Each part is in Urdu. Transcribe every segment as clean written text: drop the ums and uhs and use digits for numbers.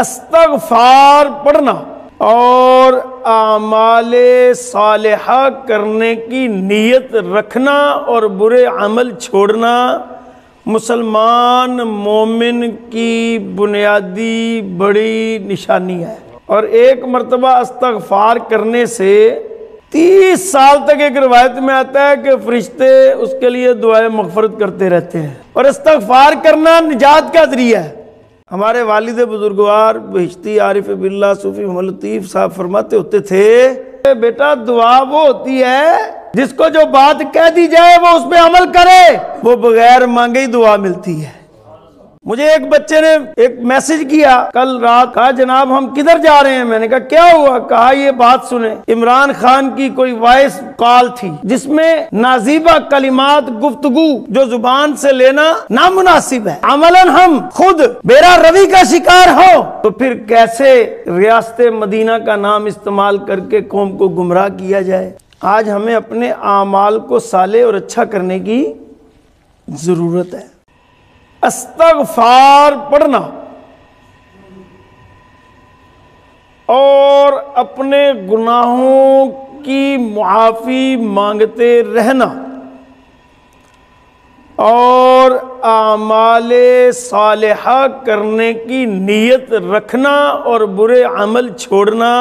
استغفار پڑھنا اور اعمال صالحہ کرنے کی نیت رکھنا اور برے عمل چھوڑنا مسلمان مومن کی بنیادی بڑی نشانی ہے۔ اور ایک مرتبہ استغفار کرنے سے 30 سال تک ایک روایت میں آتا ہے کہ فرشتے اس کے لیے دعائیں مغفرت کرتے رہتے ہیں۔ اور استغفار کرنا نجات کا ذریعہ ہے۔ ہمارے والد بزرگوار بہشتی عارف باللہ صوفی محمد لطیف صاحب فرماتے ہوتے تھے، بیٹا دعا وہ ہوتی ہے جس کو جو بات کہہ دی جائے وہ اس پہ عمل کرے، وہ بغیر مانگے ہی دعا ملتی ہے۔ مجھے ایک بچے نے ایک میسج کیا کل رات، کہا جناب ہم کدھر جا رہے ہیں؟ میں نے کہا کیا ہوا؟ کہا یہ بات سنیں، عمران خان کی کوئی وائس کال تھی جس میں نازیبہ کلمات گفتگو جو زبان سے لینا نامناسب ہے، عملاً ہم خود بیرا روی کا شکار ہو تو پھر کیسے ریاست مدینہ کا نام استعمال کر کے قوم کو گمراہ کیا جائے۔ آج ہمیں اپنے اعمال کو صالح اور اچھا کرنے کی ضرورت ہے۔ استغفار پڑھنا اور اپنے گناہوں کی معافی مانگتے رہنا اور اعمال صالحہ کرنے کی نیت رکھنا اور برے عمل چھوڑنا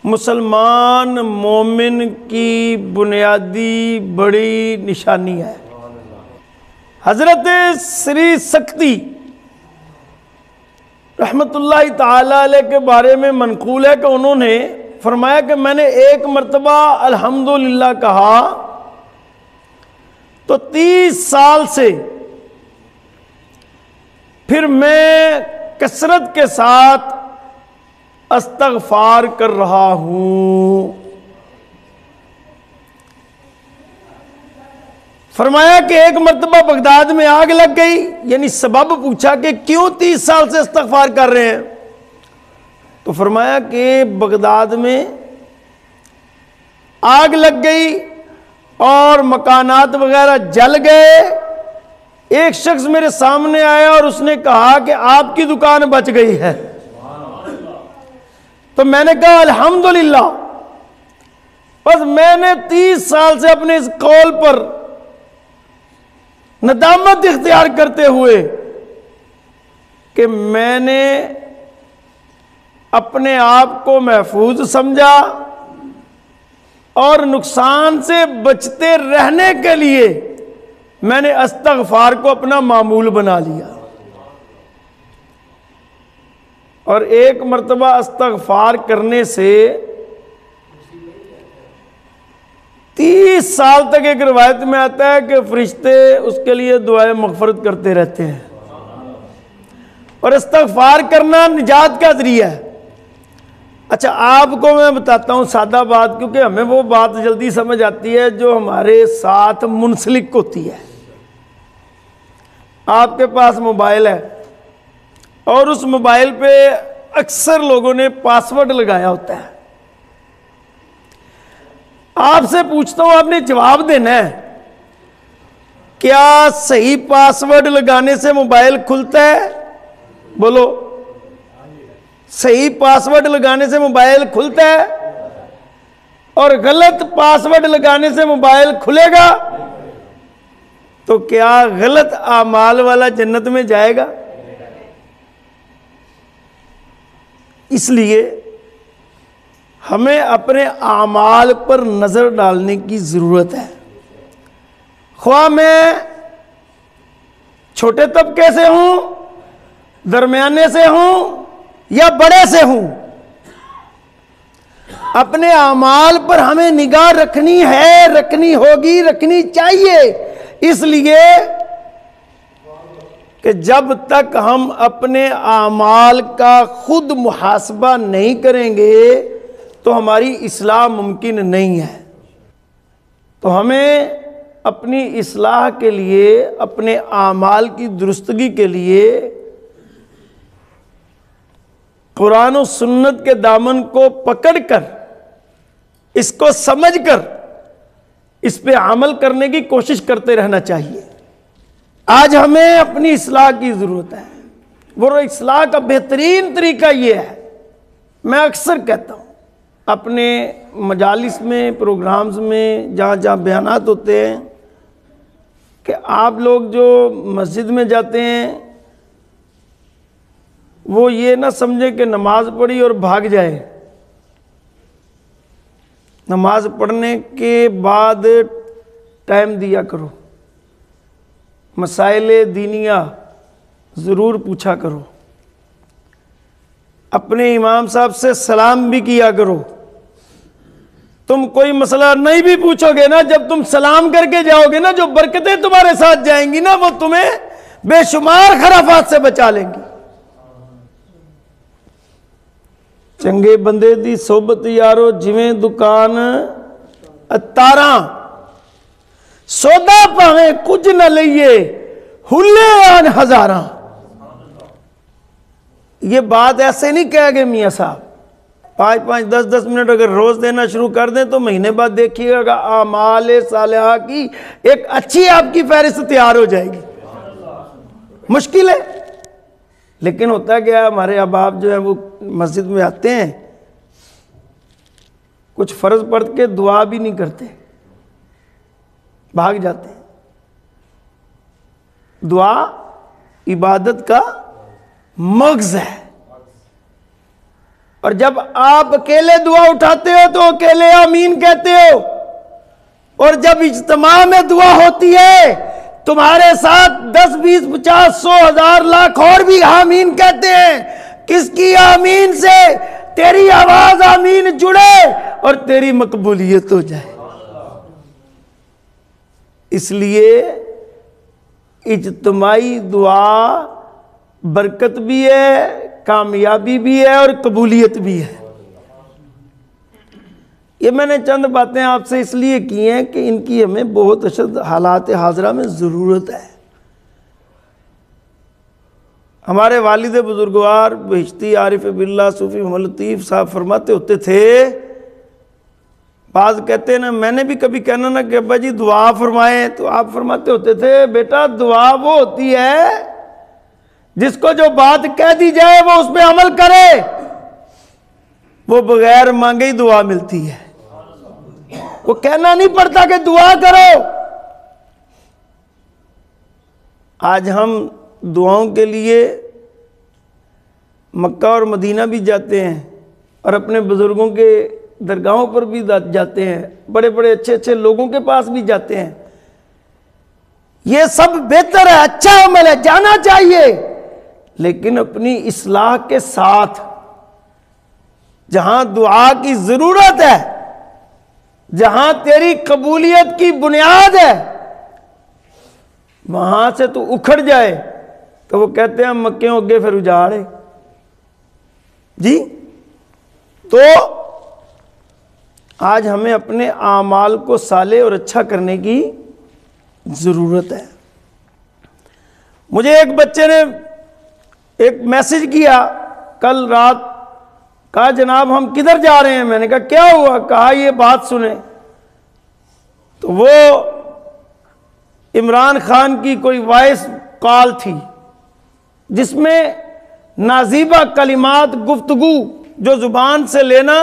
مسلمان مومن کی بنیادی بڑی نشانی ہے۔ حضرت سری سکتی رحمت اللہ تعالی علیہ کے بارے میں منقول ہے کہ انہوں نے فرمایا کہ میں نے ایک مرتبہ الحمدللہ کہا تو 30 سال سے پھر میں کثرت کے ساتھ استغفار کر رہا ہوں۔ فرمایا کہ ایک مرتبہ بغداد میں آگ لگ گئی، یعنی سبب پوچھا کہ کیوں 30 سال سے استغفار کر رہے ہیں؟ تو فرمایا کہ بغداد میں آگ لگ گئی اور مکانات وغیرہ جل گئے۔ ایک شخص میرے سامنے آیا اور اس نے کہا کہ آپ کی دکان بچ گئی ہے۔ تو میں نے کہا الحمدللہ، بس میں نے 30 سال سے اپنے اس قول پر ندامت اختیار کرتے ہوئے کہ میں نے اپنے آپ کو محفوظ سمجھا اور نقصان سے بچتے رہنے کے لیے میں نے استغفار کو اپنا معمول بنا لیا۔ اور ایک مرتبہ استغفار کرنے سے 30 سال تک ایک روایت میں آتا ہے کہ فرشتے اس کے لیے دعائیں مغفرت کرتے رہتے ہیں۔ اور استغفار کرنا نجات کا ذریعہ ہے۔ اچھا آپ کو میں بتاتا ہوں سادہ بات، کیونکہ ہمیں وہ بات جلدی سمجھ آتی ہے جو ہمارے ساتھ منسلک ہوتی ہے۔ آپ کے پاس موبائل ہے اور اس موبائل پہ اکثر لوگوں نے پاسورڈ لگایا ہوتا ہے۔ آپ سے پوچھتا ہوں، آپ نے جواب دینا ہے، کیا صحیح پاسورڈ لگانے سے موبائل کھلتا ہے؟ بولو، صحیح پاسورڈ لگانے سے موبائل کھلتا ہے اور غلط پاسورڈ لگانے سے موبائل کھلے گا؟ تو کیا غلط اعمال والا جنت میں جائے گا؟ اس لیے ہمیں اپنے اعمال پر نظر ڈالنے کی ضرورت ہے۔ خواہ میں چھوٹے طبقے سے ہوں، درمیانے سے ہوں یا بڑے سے ہوں، اپنے اعمال پر ہمیں نگاہ رکھنی ہے، رکھنی ہوگی، رکھنی چاہیے، اس لیے کہ جب تک ہم اپنے اعمال کا خود محاسبہ نہیں کریں گے تو ہماری اصلاح ممکن نہیں ہے۔ تو ہمیں اپنی اصلاح کے لیے، اپنے اعمال کی درستگی کے لیے قرآن و سنت کے دامن کو پکڑ کر، اس کو سمجھ کر، اس پہ عمل کرنے کی کوشش کرتے رہنا چاہیے۔ آج ہمیں اپنی اصلاح کی ضرورت ہے۔ وہ اصلاح کا بہترین طریقہ یہ ہے، میں اکثر کہتا ہوں اپنے مجالس میں، پروگرامز میں، جہاں جہاں بیانات ہوتے ہیں، کہ آپ لوگ جو مسجد میں جاتے ہیں وہ یہ نہ سمجھے کہ نماز پڑھی اور بھاگ جائے۔ نماز پڑھنے کے بعد ٹائم دیا کرو، مسائل دینیہ ضرور پوچھا کرو، اپنے امام صاحب سے سلام بھی کیا کرو۔ تم کوئی مسئلہ نہیں بھی پوچھو گے نا، جب تم سلام کر کے جاؤ گے نا، جو برکتیں تمہارے ساتھ جائیں گی نا، وہ تمہیں بے شمار خرافات سے بچا لیں گی۔ چنگے بندے دی صحبت یارو جویں دکان اتاراں، سودا پاویں کچھ نہ لئیے ہلے آن ہزاراں۔ یہ بات ایسے نہیں کہہ گئے میاں صاحب، 5 10 منٹ اگر روز دینا شروع کر دیں تو مہینے بعد دیکھیے گا اعمال صالحہ کی ایک اچھی آپ کی فہرست تیار ہو جائے گی۔ مشکل ہے، لیکن ہوتا ہے کیا، ہمارے احباب جو ہیں وہ مسجد میں آتے ہیں، کچھ فرض پڑھ کے دعا بھی نہیں کرتے، بھاگ جاتے ہیں۔ دعا عبادت کا مغز ہے، اور جب آپ اکیلے دعا اٹھاتے ہو تو اکیلے آمین کہتے ہو، اور جب اجتماع میں دعا ہوتی ہے تمہارے ساتھ 10 20 50 100 1000 لاکھ اور بھی آمین کہتے ہیں۔ کس کی آمین سے تیری آواز آمین جڑے اور تیری مقبولیت ہو جائے۔ اس لیے اجتماعی دعا برکت بھی ہے، کامیابی بھی ہے، اور قبولیت بھی ہے۔ یہ میں نے چند باتیں آپ سے اس لیے کی ہیں کہ ان کی ہمیں بہت اشد حالات حاضرہ میں ضرورت ہے۔ ہمارے والد بزرگوار بہشتی عارف باللہ صوفی محمد لطیف صاحب فرماتے ہوتے تھے، بعض کہتے ہیں نا، میں نے بھی کبھی کہنا نا کہ ابا جی دعا فرمائیں، تو آپ فرماتے ہوتے تھے، بیٹا دعا وہ ہوتی ہے جس کو جو بات کہہ دی جائے وہ اس پہ عمل کرے، وہ بغیر مانگے ہی دعا ملتی ہے۔ وہ کہنا نہیں پڑتا کہ دعا کرو۔ آج ہم دعاؤں کے لیے مکہ اور مدینہ بھی جاتے ہیں، اور اپنے بزرگوں کے درگاہوں پر بھی جاتے ہیں، بڑے بڑے اچھے اچھے لوگوں کے پاس بھی جاتے ہیں۔ یہ سب بہتر ہے، اچھا عمل ہے، جانا چاہیے، لیکن اپنی اصلاح کے ساتھ۔ جہاں دعا کی ضرورت ہے، جہاں تیری قبولیت کی بنیاد ہے، وہاں سے تو اکھڑ جائے تو وہ کہتے ہیں مکیوں اگے پھر اجاڑے۔ جی تو آج ہمیں اپنے اعمال کو صالح اور اچھا کرنے کی ضرورت ہے۔ مجھے ایک بچے نے ایک میسج کیا کل رات، کہا جناب ہم کدھر جا رہے ہیں؟ میں نے کہا کیا ہوا؟ کہا یہ بات سنیں۔ تو وہ عمران خان کی کوئی وائس کال تھی جس میں نازیبہ کلمات گفتگو جو زبان سے لینا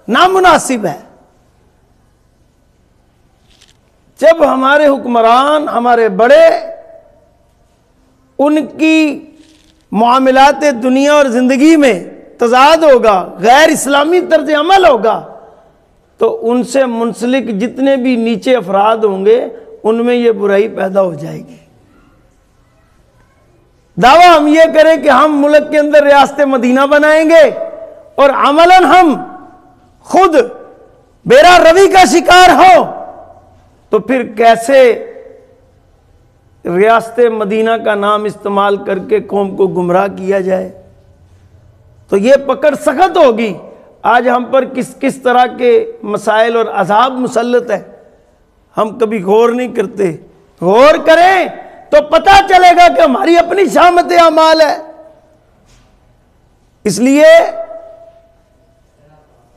نامناسب ہے۔ جب ہمارے حکمران، ہمارے بڑے، ان کی معاملات دنیا اور زندگی میں تضاد ہوگا، غیر اسلامی طرز عمل ہوگا، تو ان سے منسلک جتنے بھی نیچے افراد ہوں گے ان میں یہ برائی پیدا ہو جائے گی۔ دعویٰ ہم یہ کریں کہ ہم ملک کے اندر ریاست مدینہ بنائیں گے، اور عملاً ہم خود بیرا روی کا شکار ہو، تو پھر کیسے ریاست مدینہ کا نام استعمال کر کے قوم کو گمراہ کیا جائے؟ تو یہ پکڑ سخت ہوگی۔ آج ہم پر کس کس طرح کے مسائل اور عذاب مسلط ہے، ہم کبھی غور نہیں کرتے۔ غور کریں تو پتہ چلے گا کہ ہماری اپنی شامت اعمال ہے۔ اس لیے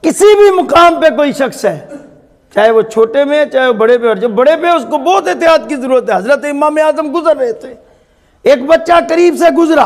کسی بھی مقام پہ کوئی شخص ہے، چاہے وہ چھوٹے میں چاہے وہ بڑے پہ، اور جب بڑے پہ اس کو بہت احتیاط کی ضرورت ہے۔ حضرت امام اعظم گزر رہے تھے، ایک بچہ قریب سے گزرا،